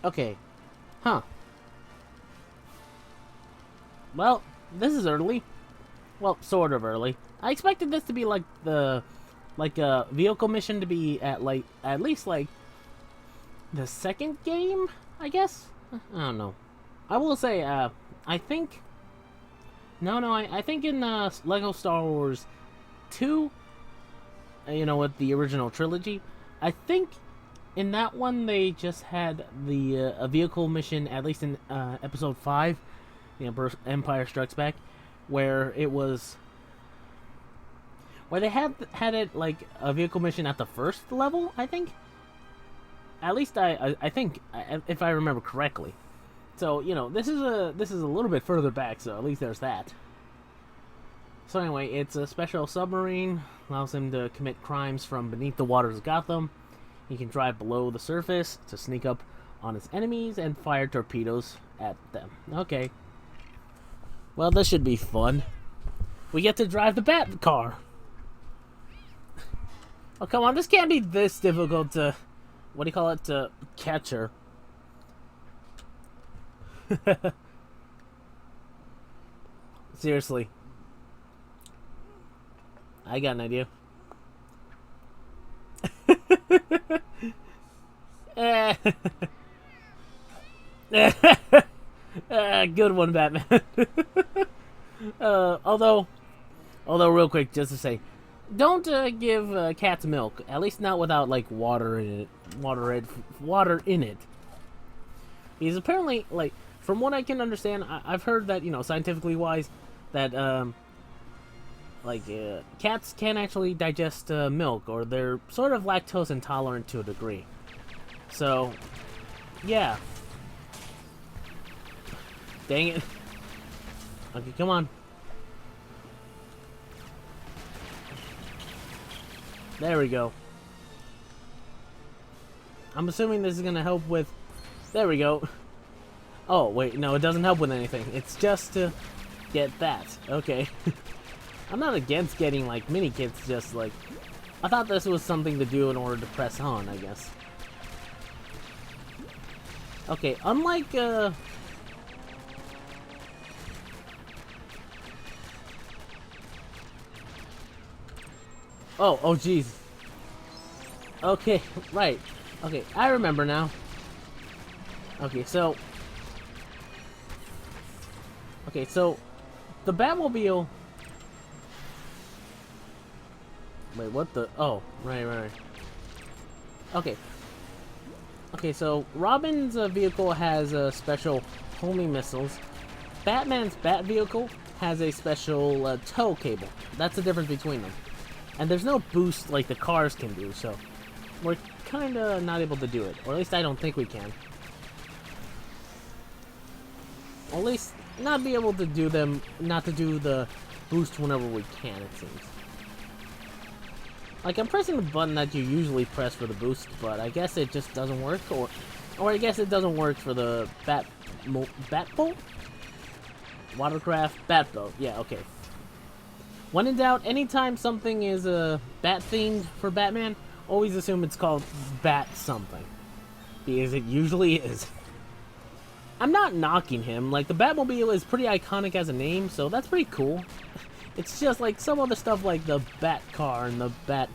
Okay. Huh. Well, this is early. Well, sort of early. I expected this to be like a vehicle mission to be at least like the second game, I guess. I don't know. I will say, I think. No, I think in Lego Star Wars 2, with the original trilogy, I think in that one they just had the a vehicle mission, at least in Episode 5, Empire Strikes Back, where it was where they had it like a vehicle mission at the first level. I think. At least I think, if I remember correctly. So this is a little bit further back, so at least there's that. So anyway, it's a special submarine, allows him to commit crimes from beneath the waters of Gotham. He can drive below the surface to sneak up on his enemies and fire torpedoes at them. Okay. Well, this should be fun. We get to drive the Bat car. Oh, come on, this can't be this difficult to... What do you call it? To catch her. Seriously. I got an idea. Good one, Batman. Although, real quick, just to say, don't give cats milk. At least not without like water in it. Water in it. Because apparently, like, from what I can understand, I've heard that scientifically wise, that cats can't actually digest milk, or they're sort of lactose intolerant to a degree. So, yeah. Dang it. Okay, come on. There we go. I'm assuming this is gonna help with... There we go. Oh, wait, no, it doesn't help with anything. It's just to get that. Okay. I'm not against getting, like, mini kits, just, like... I thought this was something to do in order to press on, I guess. Okay, unlike, Oh, jeez. Okay, right. Okay, I remember now. Okay, so... Okay, so... The Batmobile... Wait, what the... Oh, right. Okay. Okay, so Robin's vehicle has special homing missiles. Batman's Bat vehicle has a special tow cable. That's the difference between them. And there's no boost like the cars can do, so we're kind of not able to do it. Or at least I don't think we can. Or at least not be able to do them, not to do the boost whenever we can, it seems. Like, I'm pressing the button that you usually press for the boost, but I guess it just doesn't work, or I guess it doesn't work for the Batboat? Watercraft? Batboat, yeah, okay. When in doubt, anytime something is bat-themed for Batman, always assume it's called Bat something. Because it usually is. I'm not knocking him, like, the Batmobile is pretty iconic as a name, so that's pretty cool. It's just like some other stuff like the Bat car and the Bat...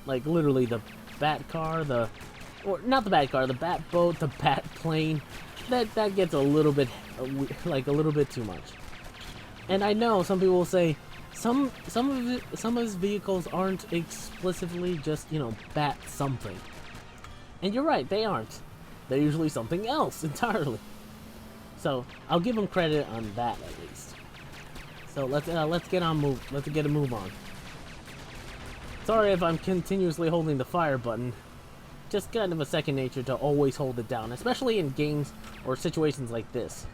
Like, literally the Bat car, or not the Bat car, the Bat boat, the Bat plane. That gets a little bit, like, a little bit too much. And I know some people will say, some of his vehicles aren't explicitly just, Bat something. And you're right, they aren't. They're usually something else entirely. So I'll give him credit on that at least. So let's get a move on. Sorry if I'm continuously holding the fire button. Just kind of a second nature to always hold it down, especially in games or situations like this.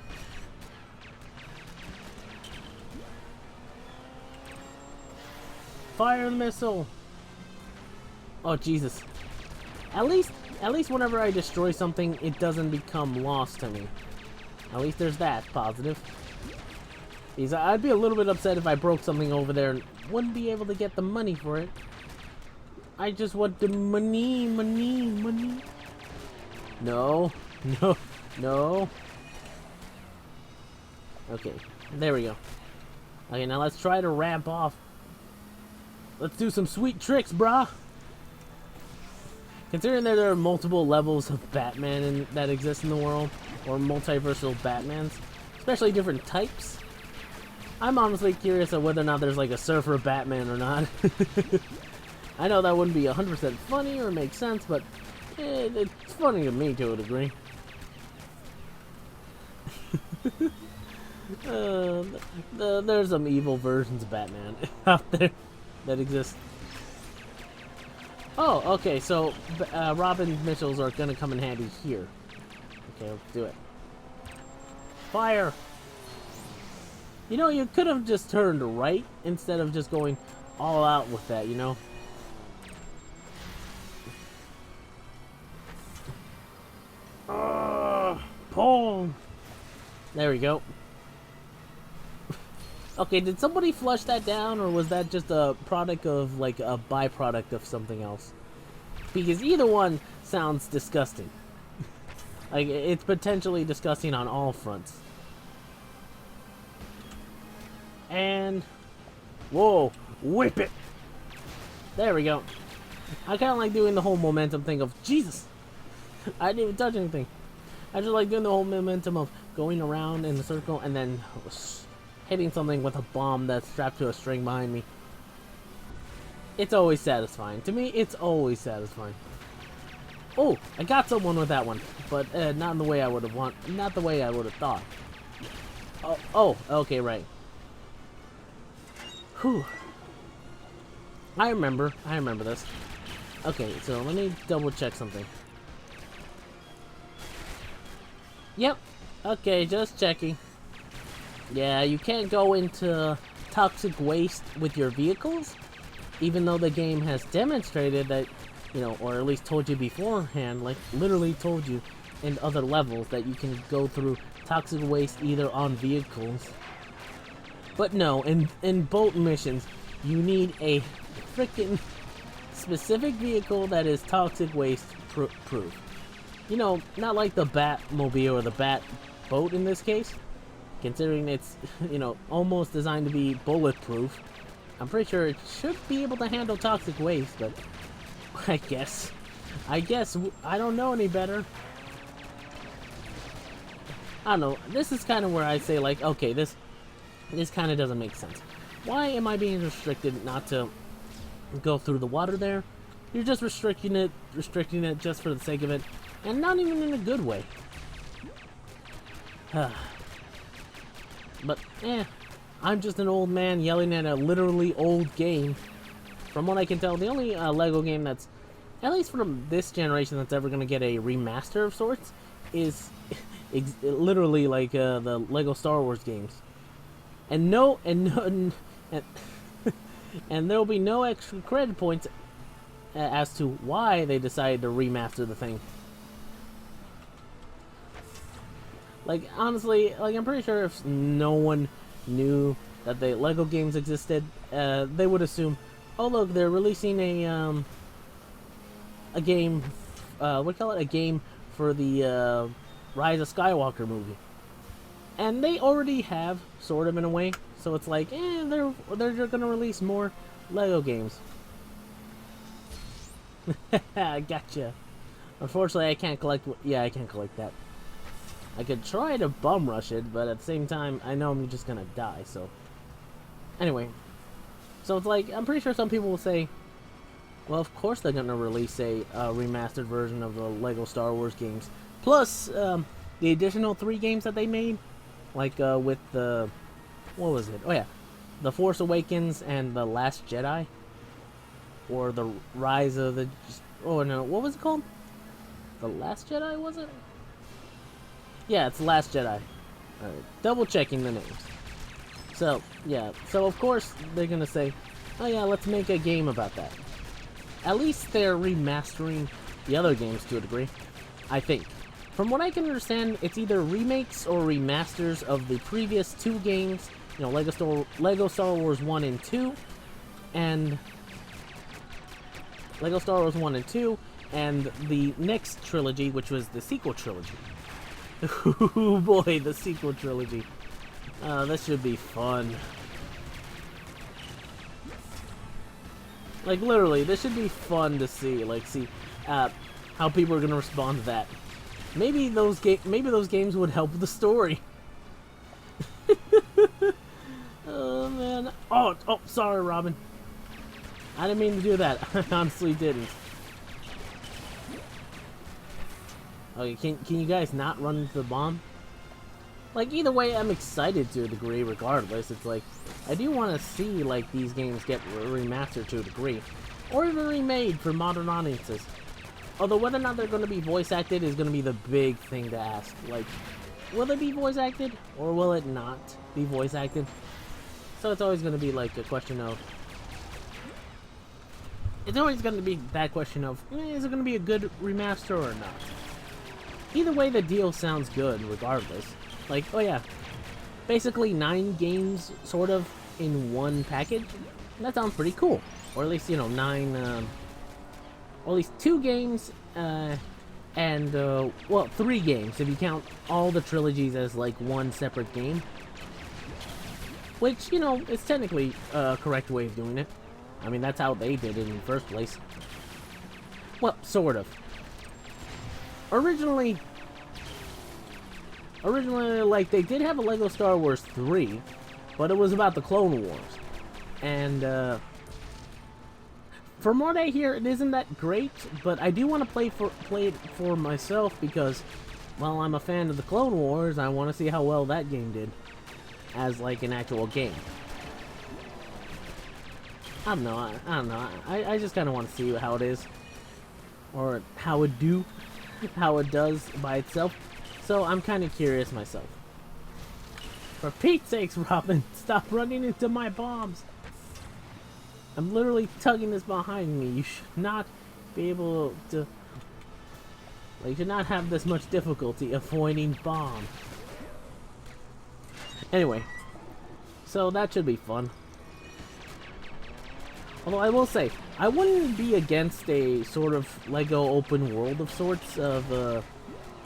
Fire missile! Oh, Jesus. At least whenever I destroy something, it doesn't become lost to me. At least there's that positive. Because I'd be a little bit upset if I broke something over there and wouldn't be able to get the money for it. I just want the money. No. No, no. Okay, there we go. Okay, now let's try to ramp off. Let's do some sweet tricks, brah. Considering that there are multiple levels of Batman that exist in the world, or multiversal Batmans, especially different types, I'm honestly curious of whether or not there's like a surfer Batman or not. I know that wouldn't be 100% funny or make sense, but it's funny to me to a degree. There's some evil versions of Batman out there that exist. Oh, okay, so Robin missiles are gonna come in handy here. Okay, let's do it. Fire! You know, you could have just turned right instead of just going all out with that, you know? Pull! There we go. Okay, did somebody flush that down, or was that just a product of, like, a byproduct of something else? Because either one sounds disgusting. Like, it's potentially disgusting on all fronts. And... whoa! Whip it! There we go. I kind of like doing the whole momentum thing of, Jesus! I didn't even touch anything. I just like doing the whole momentum of going around in a circle and then hitting something with a bomb that's strapped to a string behind me. It's always satisfying. To me, it's always satisfying. Oh, I got someone with that one, but not in the way I would have not the way I would have thought. Oh, okay, right. Whew. I remember this. Okay, so let me double check something. Yep. Okay, just checking. Yeah, you can't go into toxic waste with your vehicles, even though the game has demonstrated that, you know, or at least told you beforehand, like literally told you in other levels that you can go through toxic waste either on vehicles. But no, in boat missions, you need a freaking specific vehicle that is toxic waste proof. You know, not like the Batmobile or the Bat boat in this case. Considering it's, you know, almost designed to be bulletproof. I'm pretty sure it should be able to handle toxic waste, but I guess I don't know any better. I don't know. This is kind of where I say, like, okay, this kind of doesn't make sense. Why am I being restricted not to go through the water there? You're just restricting it just for the sake of it, and not even in a good way. But, I'm just an old man yelling at a literally old game. From what I can tell, the only LEGO game that's, at least from this generation, that's ever going to get a remaster of sorts is literally like the LEGO Star Wars games. And and there'll be no extra credit points as to why they decided to remaster the thing. Like, honestly, like, I'm pretty sure if no one knew that the LEGO games existed, they would assume, oh look, they're releasing a game, what do you call it, a game for the Rise of Skywalker movie. And they already have, sort of, in a way, so it's like, they're gonna release more LEGO games. Gotcha. Unfortunately, I can't collect, I can't collect that. I could try to bum rush it, but at the same time, I know I'm just gonna die, so... Anyway. So it's like, I'm pretty sure some people will say, well, of course they're gonna release a remastered version of the LEGO Star Wars games. Plus, the additional 3 games that they made, like, with the... what was it? Oh yeah. The Force Awakens and The Last Jedi. Or The Rise of the... oh no, what was it called? The Last Jedi, was it? Yeah, it's The Last Jedi. Alright, double checking the names. So, yeah. So, of course, they're gonna say, oh yeah, let's make a game about that. At least they're remastering the other games to a degree, I think. From what I can understand, it's either remakes or remasters of the previous 2 games, you know, LEGO Star Wars 1 and 2, and LEGO Star Wars 1 and 2, and the next trilogy, which was the sequel trilogy. Oh boy, the sequel trilogy. This should be fun. Like, literally, this should be fun to see. Like, see how people are gonna respond to that. Maybe those games would help the story. Oh man. Oh, sorry, Robin. I didn't mean to do that. I honestly didn't. Okay, can you guys not run into the bomb? Like, either way, I'm excited to a degree regardless. It's like, I do want to see, like, these games get remastered to a degree. Or even remade for modern audiences. Although whether or not they're going to be voice acted is going to be the big thing to ask. Like, will they be voice acted? Or will it not be voice acted? So it's always going to be, like, a question of... It's always going to be that question of, is it going to be a good remaster or not? Either way, the deal sounds good regardless. Like, oh yeah, basically 9 games, sort of, in one package. That sounds pretty cool. Or at least, you know, 9, or at least 2 games, and, well, 3 games, if you count all the trilogies as, like, one separate game. Which, you know, is technically a correct way of doing it. I mean, that's how they did it in the first place. Well, sort of. Originally, like, they did have a Lego Star Wars 3, but it was about the Clone Wars. And, from what I hear, it isn't that great, but I do want to play it for myself because, well, I'm a fan of the Clone Wars. I want to see how well that game did as, like, an actual game. I don't know. I just kind of want to see how it is. Or how it does by itself. So I'm kind of curious myself. For Pete's sakes, Robin, stop running into my bombs. I'm literally tugging this behind me. You should not be able to... Like, you should not have this much difficulty avoiding bombs. Anyway. So that should be fun. Although I will say, I wouldn't be against a sort of Lego open world of sorts of, or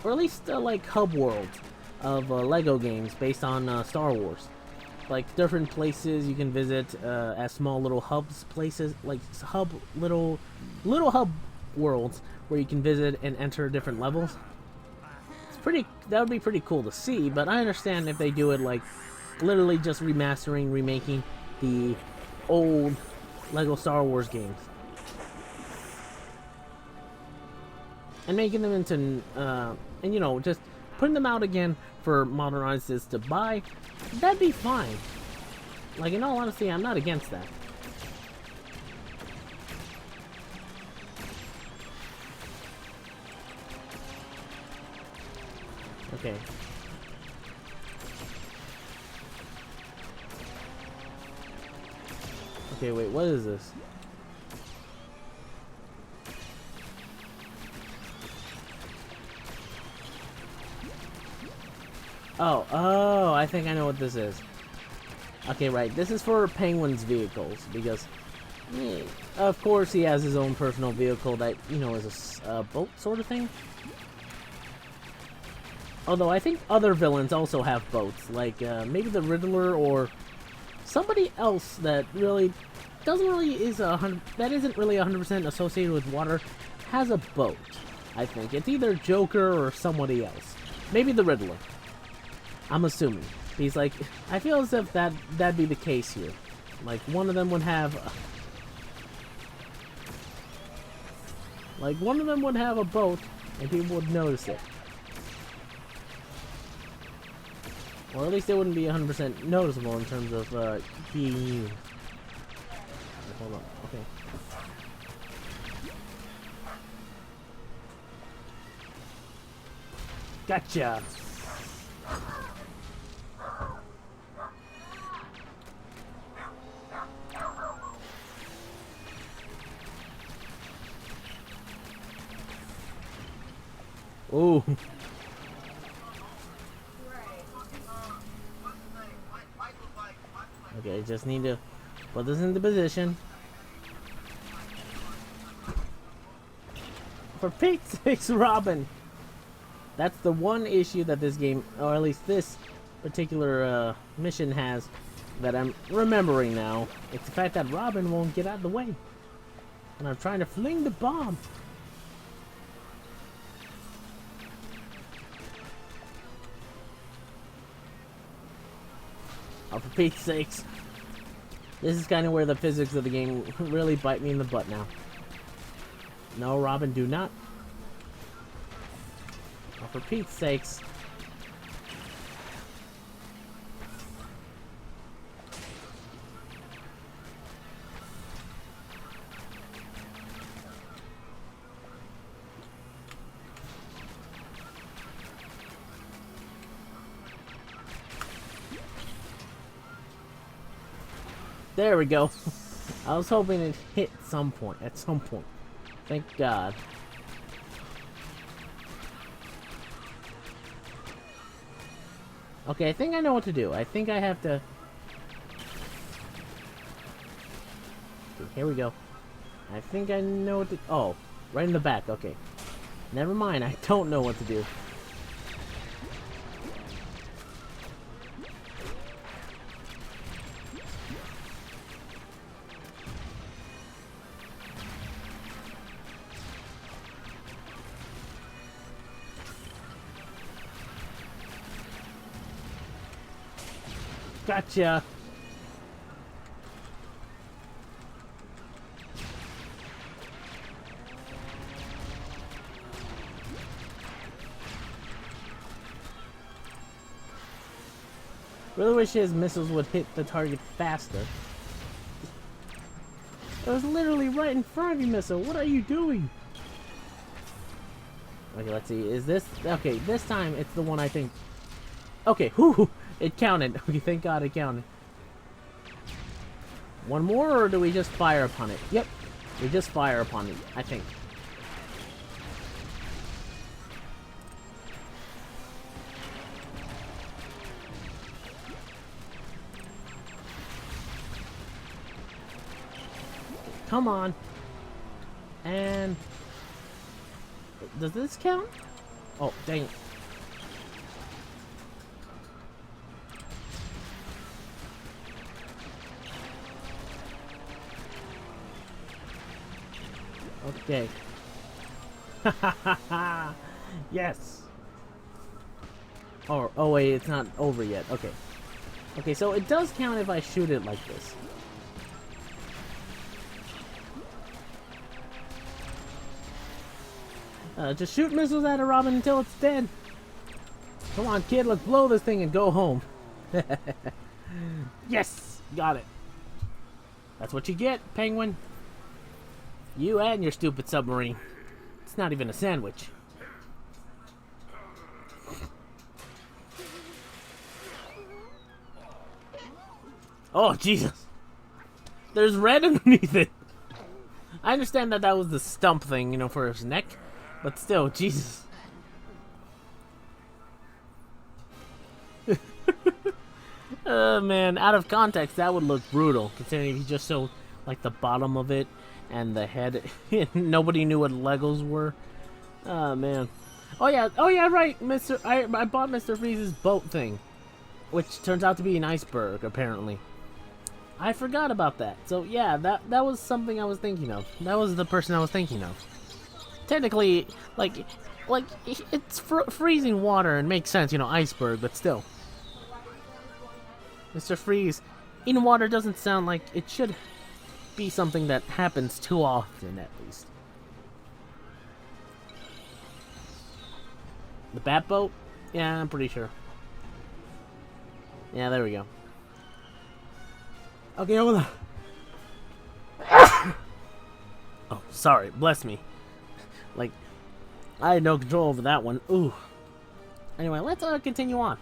at least like hub world of Lego games based on Star Wars. Like different places you can visit as small little hubs, places like little hub worlds where you can visit and enter different levels. That would be pretty cool to see, but I understand if they do it like literally just remaking the old Lego Star Wars games and making them into and you know, just putting them out again for modern audiences to buy. That'd be fine. Like, in all honesty, I'm not against that. Okay. Okay, wait, what is this? Oh, I think I know what this is. Okay, right, this is for Penguin's vehicles, because, of course, he has his own personal vehicle that, you know, is a boat sort of thing. Although, I think other villains also have boats, like, maybe the Riddler or somebody else that really isn't really 100% associated with water has a boat. I think it's either Joker or somebody else. Maybe the Riddler. I'm assuming. He's like, I feel as if that'd be the case here. Like one of them would have a boat and people would notice it. Or at least it wouldn't be 100% noticeable in terms of being you. Hold on, okay. Gotcha! Ooh. Okay, just need to put this into position. for Pete's sakes, Robin! That's the one issue that this game, or at least this particular mission has, that I'm remembering now. It's the fact that Robin won't get out of the way. And I'm trying to fling the bomb. Oh, for Pete's sakes. This is kind of where the physics of the game really bite me in the butt now. No, Robin, do not. Oh, for Pete's sakes. There we go. I was hoping it hit some point, at some point. Thank God. Okay, I think I know what to do. I think I have to... Okay, here we go. I think I know what to... Oh, right in the back. Okay. Never mind, I don't know what to do. Gotcha! Really wish his missiles would hit the target faster. It was literally right in front of you, missile. What are you doing? Okay, let's see. Is this... Okay, this time it's the one I think... Okay, whew! It counted. Okay, thank God it counted. One more, or do we just fire upon it? Yep. We just fire upon it, I think. Come on. And... Does this count? Oh, dang it. Okay. Yes. Oh wait, it's not over yet. Okay. Okay, so it does count if I shoot it like this. Just shoot missiles at it, Robin, until it's dead. Come on, kid, let's blow this thing and go home. Yes! Got it. That's what you get, Penguin. You and your stupid submarine. It's not even a sandwich. Oh, Jesus. There's red underneath it. I understand that that was the stump thing, you know, for his neck. But still, Jesus. Man, out of context, that would look brutal. Considering he just showed, like, the bottom of it. And the head. Nobody knew what Legos were. Oh, man. Oh, yeah, right. I bought Mr. Freeze's boat thing. Which turns out to be an iceberg, apparently. I forgot about that. So, yeah, that was something I was thinking of. That was the person I was thinking of. Technically, like it's freezing water and makes sense, you know, iceberg, but still. Mr. Freeze in water doesn't sound like it should be something that happens too often, at least. The bat boat? Yeah, I'm pretty sure. Yeah, there we go. Okay, hold on. Oh, sorry. Bless me. Like, I had no control over that one. Ooh. Anyway, let's continue on.